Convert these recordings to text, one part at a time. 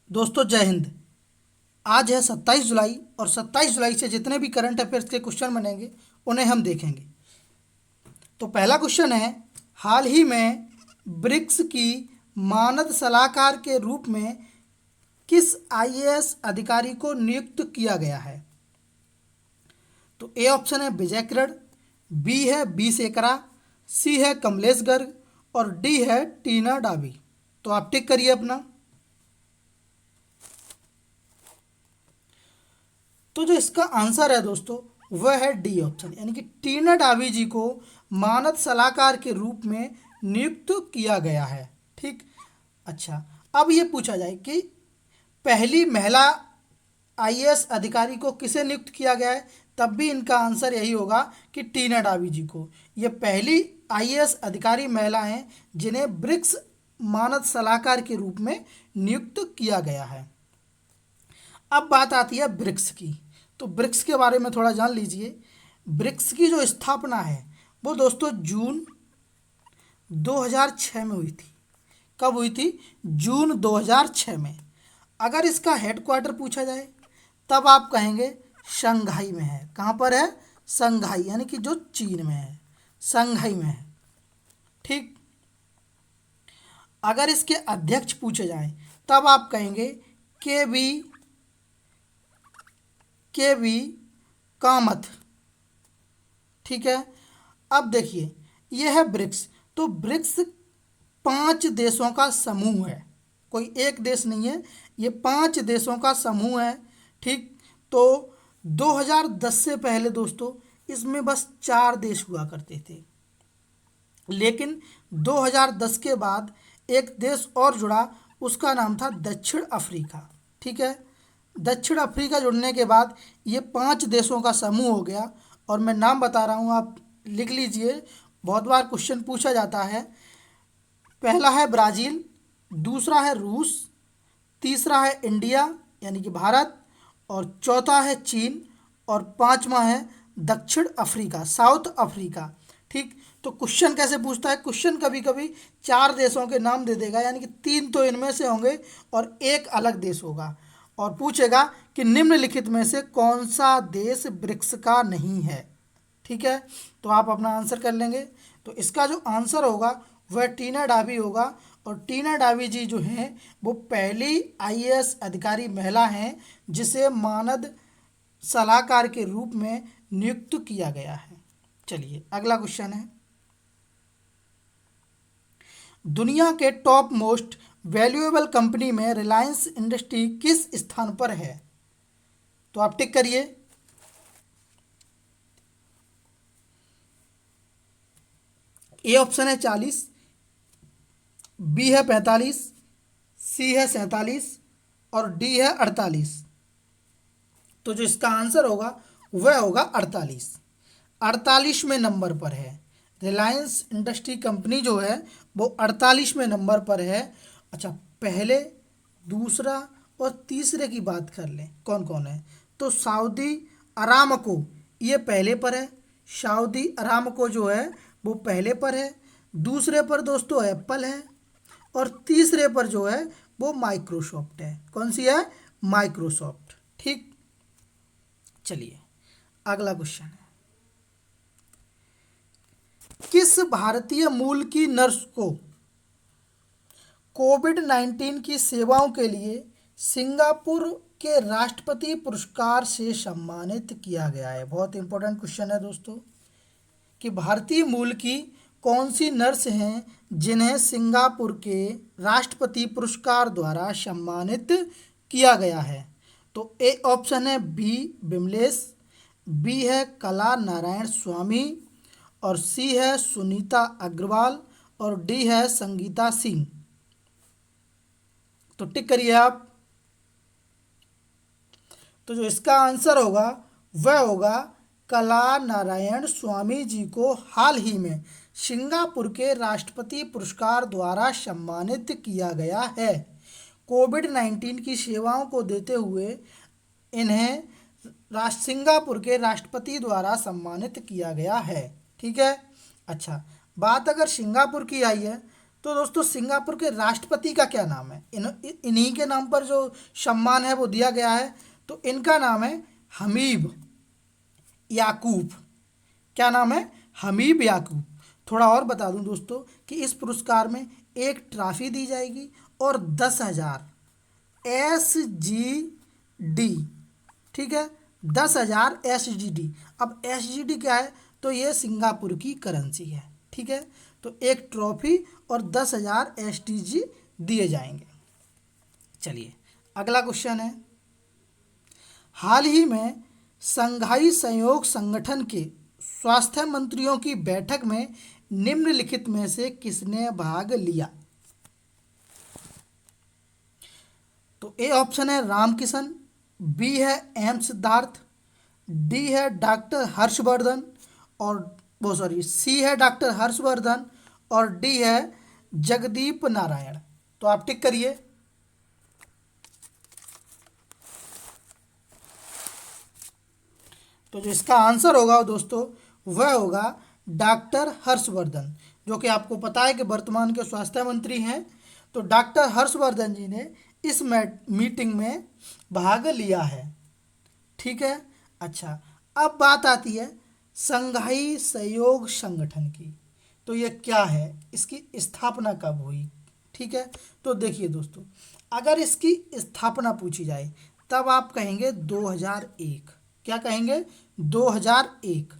दोस्तों जय हिंद। आज है 27 जुलाई और 27 जुलाई से जितने भी करंट अफेयर्स के क्वेश्चन बनेंगे उन्हें हम देखेंगे। तो पहला क्वेश्चन है, हाल ही में ब्रिक्स की मानद सलाहकार के रूप में किस आईएएस अधिकारी को नियुक्त किया गया है? तो ए ऑप्शन है विजय किरण, बी है बी सेकरा, सी है कमलेश गर्ग और डी है टीना डाबी। तो आप टिक करिए अपना। तो जो इसका आंसर है दोस्तों वह है डी ऑप्शन, यानी कि टीना डाबी जी को मानद सलाहकार के रूप में नियुक्त किया गया है। ठीक। अच्छा, अब ये पूछा जाए कि पहली महिला आईएएस अधिकारी को किसे नियुक्त किया गया है, तब भी इनका आंसर यही होगा कि टीना डाबी जी को। ये पहली आईएएस अधिकारी महिला हैं जिन्हें ब्रिक्स मानद सलाहकार के रूप में नियुक्त किया गया है। अब बात आती है ब्रिक्स की। तो ब्रिक्स के बारे में थोड़ा जान लीजिए। ब्रिक्स की जो स्थापना है वो दोस्तों जून 2006 में हुई थी। कब हुई थी? जून 2006 में। अगर इसका हेडक्वार्टर पूछा जाए तब आप कहेंगे शंघाई में है। कहाँ पर है? शंघाई, यानी कि जो चीन में है, शंघाई में है। ठीक। अगर इसके अध्यक्ष पूछे जाएं तब आप कहेंगे के वी कामथ। ठीक है। अब देखिए, यह है ब्रिक्स। तो ब्रिक्स 5 देशों का समूह है, कोई एक देश नहीं है, ये 5 देशों का समूह है। ठीक। तो 2010 से पहले दोस्तों इसमें बस 4 देश हुआ करते थे, लेकिन 2010 के बाद एक देश और जुड़ा, उसका नाम था दक्षिण अफ्रीका। ठीक है। दक्षिण अफ्रीका जुड़ने के बाद ये 5 देशों का समूह हो गया। और मैं नाम बता रहा हूँ, आप लिख लीजिए, बहुत बार क्वेश्चन पूछा जाता है। पहला है ब्राज़ील, दूसरा है रूस, तीसरा है इंडिया यानी कि भारत, और चौथा है चीन, और पांचवा है दक्षिण अफ्रीका, साउथ अफ्रीका। ठीक। तो क्वेश्चन कैसे पूछता है? क्वेश्चन कभी कभी 4 देशों के नाम दे देगा, यानी कि 3 तो इनमें से होंगे और एक अलग देश होगा, और पूछेगा कि निम्नलिखित में से कौन सा देश ब्रिक्स का नहीं है। ठीक है। तो आप अपना आंसर कर लेंगे। तो इसका जो आंसर होगा वह टीना डाबी होगा। और टीना डाबी जी जो हैं वो पहली आईएएस अधिकारी महिला हैं जिसे मानद सलाहकार के रूप में नियुक्त किया गया है। चलिए अगला क्वेश्चन है, दुनिया के टॉप मोस्ट वैल्यूएबल कंपनी में रिलायंस इंडस्ट्री किस स्थान पर है? तो आप टिक करिए। ए ऑप्शन है 40, बी है 45, सी है 47 और डी है 48। तो जो इसका आंसर होगा वह होगा 48। 48वें नंबर पर है रिलायंस इंडस्ट्री कंपनी जो है वो 48वें नंबर पर है। अच्छा, पहले, दूसरा और तीसरे की बात कर लें कौन कौन है। तो सऊदी अरामको ये पहले पर है, सऊदी अरामको जो है वो पहले पर है। दूसरे पर दोस्तों एप्पल है, और तीसरे पर जो है वो माइक्रोसॉफ्ट है। कौन सी है? माइक्रोसॉफ्ट। ठीक। चलिए अगला क्वेश्चन है, किस भारतीय मूल की नर्स को कोविड-19 की सेवाओं के लिए सिंगापुर के राष्ट्रपति पुरस्कार से सम्मानित किया गया है? बहुत इंपॉर्टेंट क्वेश्चन है दोस्तों, कि भारतीय मूल की कौन सी नर्स हैं जिन्हें सिंगापुर के राष्ट्रपति पुरस्कार द्वारा सम्मानित किया गया है? तो ए ऑप्शन है बी बिमलेश, बी है कला नारायण स्वामी, और सी है सुनीता अग्रवाल, और डी है संगीता सिंह। तो टिक करिए आप। तो जो इसका आंसर होगा वह होगा कला नारायण स्वामी जी को हाल ही में सिंगापुर के राष्ट्रपति पुरस्कार द्वारा सम्मानित किया गया है। कोविड-19 की सेवाओं को देते हुए इन्हें सिंगापुर के राष्ट्रपति द्वारा सम्मानित किया गया है। ठीक है। अच्छा, बात अगर सिंगापुर की आई है तो दोस्तों सिंगापुर के राष्ट्रपति का क्या नाम है? इन्हीं के नाम पर जो सम्मान है वो दिया गया है। तो इनका नाम है हमीद याकूब। क्या नाम है? हमीद याकूब। थोड़ा और बता दूं दोस्तों कि इस पुरस्कार में एक ट्रॉफी दी जाएगी और 10,000 SGD। ठीक है, 10,000 SGD। अब SGD क्या है? तो ये सिंगापुर की करेंसी है। ठीक है, तो एक ट्रॉफी और 10,000 SGD दिए जाएंगे। चलिए अगला क्वेश्चन है, हाल ही में संघाई सहयोग संगठन के स्वास्थ्य मंत्रियों की बैठक में निम्नलिखित में से किसने भाग लिया? तो ए ऑप्शन है रामकिशन, बी है एम सिद्धार्थ, डी है डॉक्टर हर्षवर्धन, और वो सॉरी सी है डॉक्टर हर्षवर्धन, और डी है जगदीप नारायण। तो आप टिक करिए। तो जो इसका आंसर होगा दोस्तों वह होगा डॉक्टर हर्षवर्धन, जो कि आपको पता है कि वर्तमान के स्वास्थ्य मंत्री हैं। तो डॉक्टर हर्षवर्धन जी ने इस मीटिंग में भाग लिया है। ठीक है, अच्छा अब बात आती है संघाई सहयोग संगठन की। तो ये क्या है, इसकी स्थापना कब हुई? ठीक है, तो देखिए दोस्तों, अगर इसकी स्थापना पूछी जाए तब आप कहेंगे 2001। क्या कहेंगे? 2001।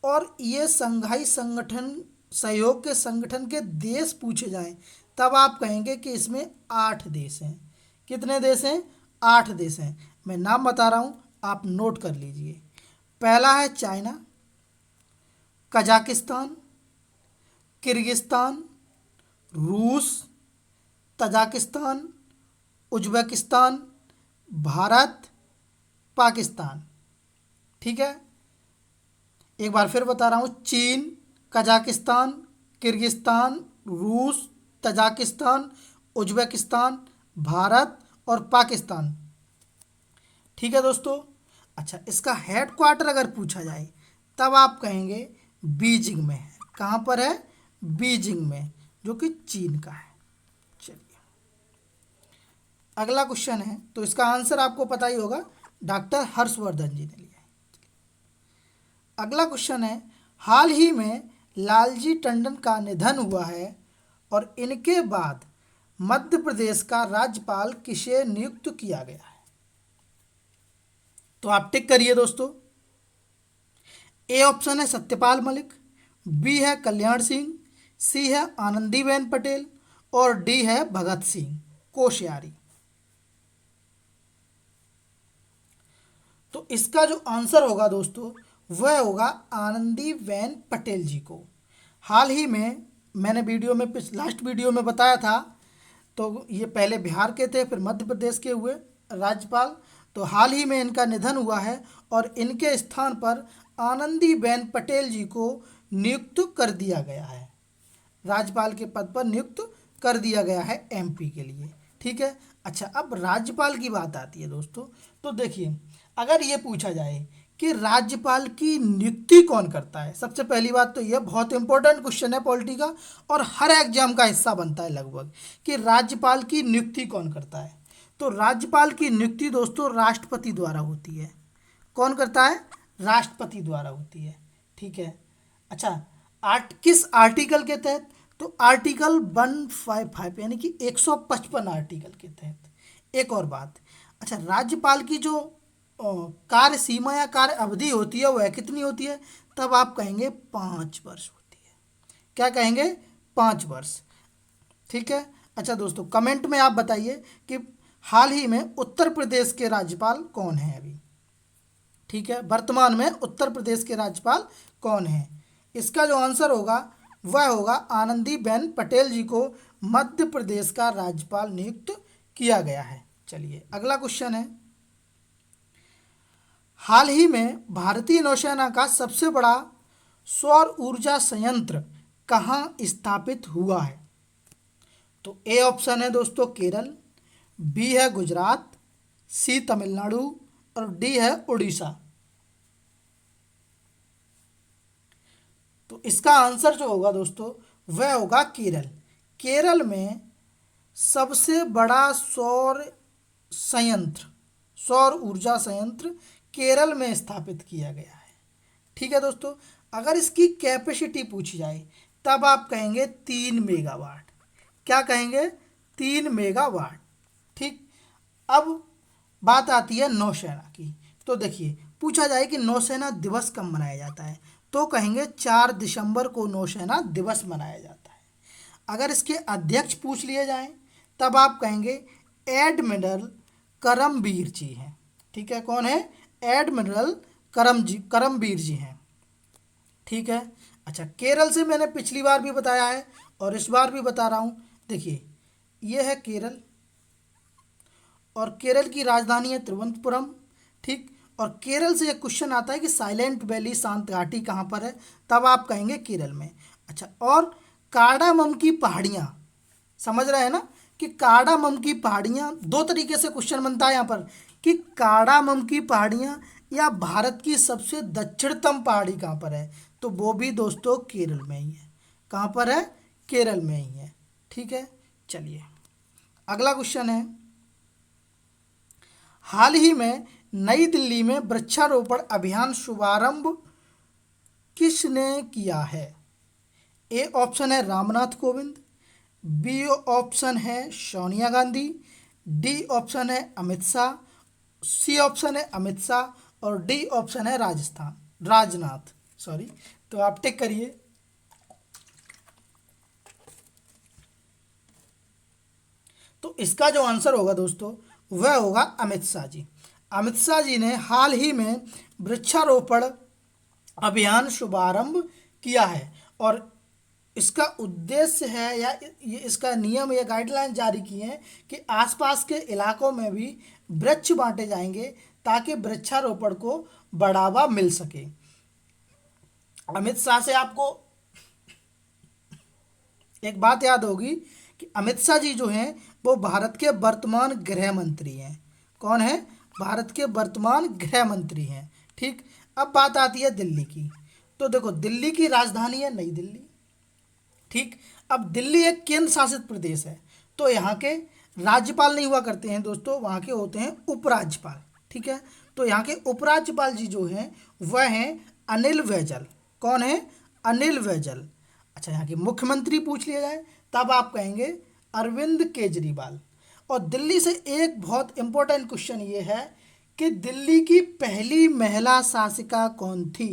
और ये संघाई संगठन सहयोग के संगठन के देश पूछे जाएं तब आप कहेंगे कि इसमें 8 देश हैं। कितने देश हैं? 8 देश हैं। मैं नाम बता रहा हूँ, आप नोट कर लीजिए। पहला है चाइना, कजाकिस्तान, किर्गिस्तान, रूस, तजाकिस्तान, उज्बेकिस्तान, भारत, पाकिस्तान। ठीक है, एक बार फिर बता रहा हूँ, चीन, कजाकिस्तान, किर्गिस्तान, रूस, तजाकिस्तान, उज्बेकिस्तान, भारत और पाकिस्तान। ठीक है दोस्तों, अच्छा इसका हेडक्वार्टर अगर पूछा जाए तब आप कहेंगे बीजिंग में है। कहाँ पर है? बीजिंग में, जो कि चीन का है। चलिए अगला क्वेश्चन है, तो इसका आंसर आपको पता ही होगा, डॉक्टर हर्षवर्धन जी ने लिया है। अगला क्वेश्चन है, हाल ही में लालजी टंडन का निधन हुआ है और इनके बाद मध्य प्रदेश का राज्यपाल किसे नियुक्त किया गया है? तो आप टिक करिए दोस्तों। ए ऑप्शन है सत्यपाल मलिक, बी है कल्याण सिंह, सी है आनंदीबेन पटेल, और डी है भगत सिंह कोश्यारी। तो इसका जो आंसर होगा दोस्तों वह होगा आनंदीबेन पटेल जी को। हाल ही में मैंने वीडियो में लास्ट वीडियो में बताया था, तो ये पहले बिहार के थे, फिर मध्य प्रदेश के हुए राज्यपाल। तो हाल ही में इनका निधन हुआ है और इनके स्थान पर आनंदीबेन पटेल जी को नियुक्त कर दिया गया है, राज्यपाल के पद पर नियुक्त कर दिया गया है एमपी के लिए। ठीक है, अच्छा अब राज्यपाल की बात आती है दोस्तों। तो देखिए, अगर ये पूछा जाए कि राज्यपाल की नियुक्ति कौन करता है, सबसे पहली बात तो यह बहुत इंपॉर्टेंट क्वेश्चन है पॉलिटी का और हर एग्जाम का हिस्सा बनता है लगभग, कि राज्यपाल की नियुक्ति कौन करता है। तो राज्यपाल की नियुक्ति दोस्तों राष्ट्रपति द्वारा होती है। कौन करता है? राष्ट्रपति द्वारा होती है। ठीक है, अच्छा किस आर्टिकल के तहत? तो आर्टिकल 155 यानी कि 155 आर्टिकल के तहत। एक और बात, अच्छा राज्यपाल की जो कार्य सीमा या कार्य अवधि होती है वह कितनी होती है? तब आप कहेंगे 5 वर्ष होती है। क्या कहेंगे? 5 वर्ष। ठीक है, अच्छा दोस्तों कमेंट में आप बताइए कि हाल ही में उत्तर प्रदेश के राज्यपाल कौन है अभी। ठीक है, वर्तमान में उत्तर प्रदेश के राज्यपाल कौन है? इसका जो आंसर होगा वह होगा आनंदीबेन पटेल जी को मध्य प्रदेश का राज्यपाल नियुक्त किया गया है। चलिए अगला क्वेश्चन है, हाल ही में भारतीय नौसेना का सबसे बड़ा सौर ऊर्जा संयंत्र कहाँ स्थापित हुआ है? तो ए ऑप्शन है दोस्तों केरल, बी है गुजरात, सी तमिलनाडु और डी है उड़ीसा। तो इसका आंसर जो होगा दोस्तों वह होगा केरल। केरल में सबसे बड़ा संयंत्र सौर ऊर्जा संयंत्र केरल में स्थापित किया गया है। ठीक है दोस्तों, अगर इसकी कैपेसिटी पूछी जाए तब आप कहेंगे 3 मेगावाट। क्या कहेंगे? 3 मेगावाट। ठीक। अब बात आती है नौसेना की। तो देखिए, पूछा जाए कि नौसेना दिवस कब मनाया जाता है, तो कहेंगे 4 दिसंबर को नौसेना दिवस मनाया जाता है। अगर इसके अध्यक्ष पूछ लिए जाएं तब आप कहेंगे एडमिरल करमबीर जी हैं। ठीक है, कौन है? एडमिरल करमबीर जी हैं। ठीक है। अच्छा, केरल से मैंने पिछली बार भी बताया है और इस बार भी बता रहा हूँ। देखिए, ये है केरल और केरल की राजधानी है तिरुवनंतपुरम। ठीक। और केरल से एक क्वेश्चन आता है कि साइलेंट वैली शांत घाटी कहाँ पर है, तब आप कहेंगे केरल में। अच्छा, और कार्डामम की पहाड़ियाँ, समझ रहे हैं ना कि कार्डामम की पहाड़ियाँ, दो तरीके से क्वेश्चन बनता है यहाँ पर कि कार्डामम की पहाड़ियाँ या भारत की सबसे दक्षिणतम पहाड़ी कहाँ पर है, तो वो भी दोस्तों केरल में ही है। कहाँ पर है? केरल में ही है। ठीक है, चलिए अगला क्वेश्चन है, हाल ही में नई दिल्ली में वृक्षारोपण अभियान शुभारंभ किसने किया है? ए ऑप्शन है रामनाथ कोविंद, बी ऑप्शन है सोनिया गांधी, डी ऑप्शन है अमित शाह, सी ऑप्शन है अमित शाह और डी ऑप्शन है राजनाथ। सॉरी, तो आप टिक करिए। तो इसका जो आंसर होगा दोस्तों वह होगा अमित शाह जी। अमित शाह जी ने हाल ही में वृक्षारोपण अभियान शुभारंभ किया है और इसका उद्देश्य है या ये इसका नियम या गाइडलाइन जारी की है कि आसपास के इलाकों में भी वृक्ष बांटे जाएंगे ताकि वृक्षारोपण को बढ़ावा मिल सके। अमित शाह से आपको एक बात याद होगी कि अमित शाह जी जो हैं वो भारत के वर्तमान गृह मंत्री हैं। कौन है? भारत के वर्तमान गृह मंत्री हैं। ठीक। अब बात आती है दिल्ली की। तो देखो, दिल्ली की राजधानी है नई दिल्ली। ठीक। अब दिल्ली एक केंद्र शासित प्रदेश है, तो यहाँ के राज्यपाल नहीं हुआ करते हैं दोस्तों, वहाँ के होते हैं उपराज्यपाल। ठीक है, तो यहाँ के उपराज्यपाल जी जो हैं वह हैं अनिल बैजल। कौन है? अनिल बैजल। अच्छा, यहाँ के मुख्यमंत्री पूछ लिया जाए तब आप कहेंगे अरविंद केजरीवाल। और दिल्ली से एक बहुत इंपॉर्टेंट क्वेश्चन ये है कि दिल्ली की पहली महिला शासिका कौन थी?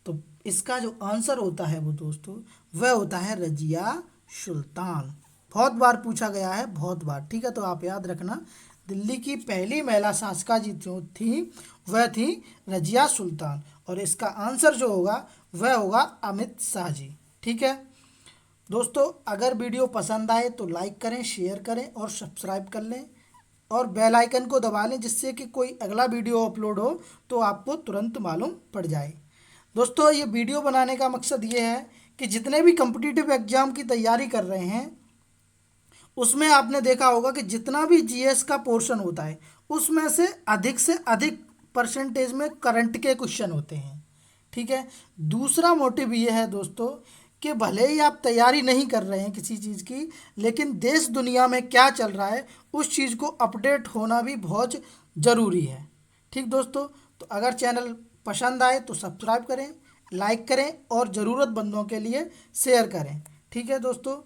तो इसका जो आंसर होता है वो दोस्तों वह होता है रजिया सुल्तान। बहुत बार पूछा गया है, बहुत बार। ठीक है, तो आप याद रखना, दिल्ली की पहली महिला शासिका जी जो थी वह थी रजिया सुल्तान और इसका आंसर जो होगा वह होगा अमित शाह जी। ठीक है दोस्तों, अगर वीडियो पसंद आए तो लाइक करें, शेयर करें और सब्सक्राइब कर लें और बेल आइकन को दबा लें जिससे कि कोई अगला वीडियो अपलोड हो तो आपको तुरंत मालूम पड़ जाए। दोस्तों, ये वीडियो बनाने का मकसद ये है कि जितने भी कम्पिटिटिव एग्ज़ाम की तैयारी कर रहे हैं उसमें आपने देखा होगा कि जितना भी जीएस का पोर्शन होता है उसमें से अधिक परसेंटेज में करंट के क्वेश्चन होते हैं। ठीक है, दूसरा मोटिव ये है दोस्तों कि भले ही आप तैयारी नहीं कर रहे हैं किसी चीज़ की, लेकिन देश दुनिया में क्या चल रहा है उस चीज़ को अपडेट होना भी बहुत ज़रूरी है। ठीक दोस्तों, तो अगर चैनल पसंद आए तो सब्सक्राइब करें, लाइक करें और ज़रूरतमंदों के लिए शेयर करें। ठीक है दोस्तों।